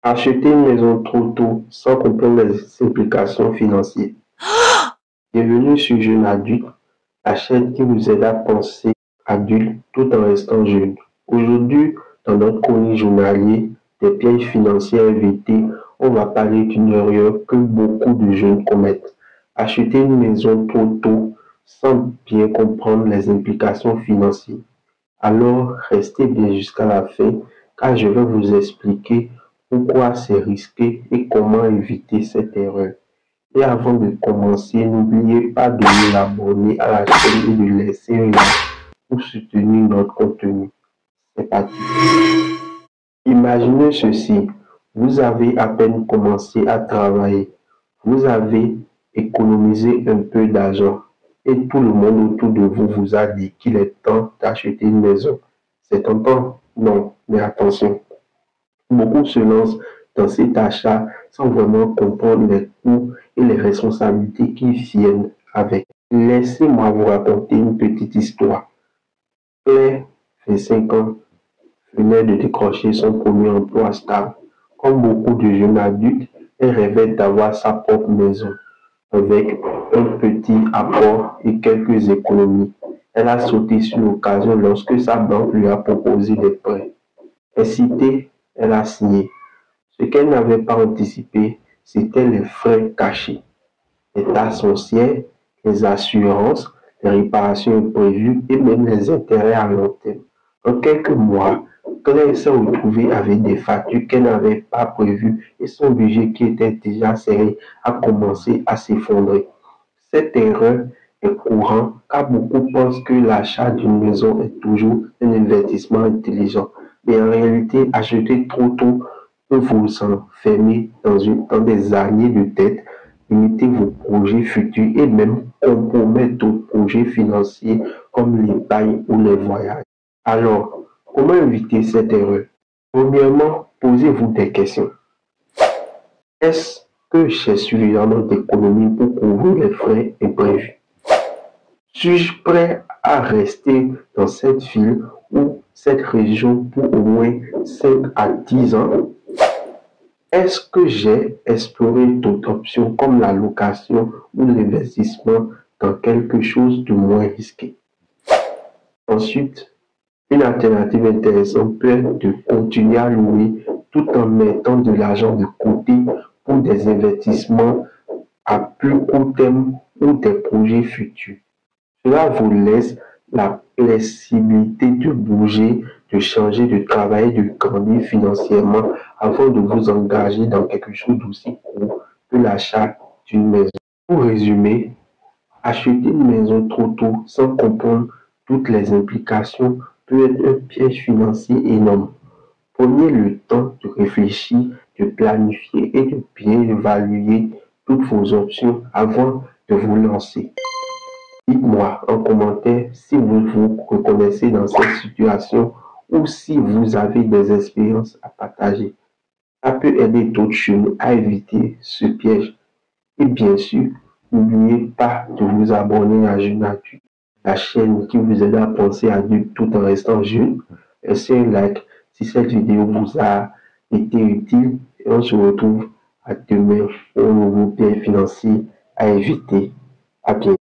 Acheter une maison trop tôt sans comprendre les implications financières. Bienvenue sur Jeune Adulte, la chaîne qui vous aide à penser adulte tout en restant jeune. Aujourd'hui, dans notre chronique journalier des pièges financiers à éviter, on va parler d'une erreur que beaucoup de jeunes commettent. Acheter une maison trop tôt sans bien comprendre les implications financières. Alors, restez bien jusqu'à la fin, car je vais vous expliquer pourquoi c'est risqué et comment éviter cette erreur. Et avant de commencer, n'oubliez pas de vous abonner à la chaîne et de laisser un like pour soutenir notre contenu. C'est parti. Imaginez ceci, vous avez à peine commencé à travailler, vous avez économisé un peu d'argent et tout le monde autour de vous vous a dit qu'il est temps d'acheter une maison. C'est tentant? Non, mais attention. Beaucoup se lancent dans cet achat sans vraiment comprendre les coûts et les responsabilités qui viennent avec. Laissez-moi vous raconter une petite histoire. Claire, 25 ans, venait de décrocher son premier emploi stable. Comme beaucoup de jeunes adultes, elle rêvait d'avoir sa propre maison, avec un petit apport et quelques économies. Elle a sauté sur l'occasion lorsque sa banque lui a proposé des prêts. Excitée, elle a signé. Ce qu'elle n'avait pas anticipé, c'était les frais cachés, les taxes foncières, les assurances, les réparations imprévues et même les intérêts à long terme. En quelques mois, Claire s'est retrouvée avec des factures qu'elle n'avait pas prévues et son budget qui était déjà serré a commencé à s'effondrer. Cette erreur est courante car beaucoup pensent que l'achat d'une maison est toujours un investissement intelligent. Mais en réalité, acheter trop tôt peut vous enfermer dans des années de dette, limiter vos projets futurs et même compromettre d'autres projets financiers comme l'épargne ou les voyages. Alors, comment éviter cette erreur? Premièrement, posez-vous des questions. Est-ce que j'ai suffisamment d'économies pour couvrir les frais imprévus? Suis-je prêt à rester dans cette ville ou cette région pour au moins 5 à 10 ans? Est-ce que j'ai exploré d'autres options comme la location ou l'investissement dans quelque chose de moins risqué? Ensuite, une alternative intéressante peut être de continuer à louer tout en mettant de l'argent de côté pour des investissements à plus court terme ou des projets futurs. Cela vous laisse la flexibilité de bouger, de changer de travail, de grandir financièrement avant de vous engager dans quelque chose d'aussi gros que l'achat d'une maison. Pour résumer, acheter une maison trop tôt sans comprendre toutes les implications peut être un piège financier énorme. Prenez le temps de réfléchir, de planifier et de bien évaluer toutes vos options avant de vous lancer. Dites-moi en commentaire si vous vous reconnaissez dans cette situation ou si vous avez des expériences à partager. Ça peut aider d'autres jeunes à éviter ce piège. Et bien sûr, n'oubliez pas de vous abonner à Jeune Adulte, la chaîne qui vous aide à penser adulte tout en restant jeune. Laissez un like si cette vidéo vous a été utile et on se retrouve à demain pour un nouveau piège financier à éviter. À bientôt.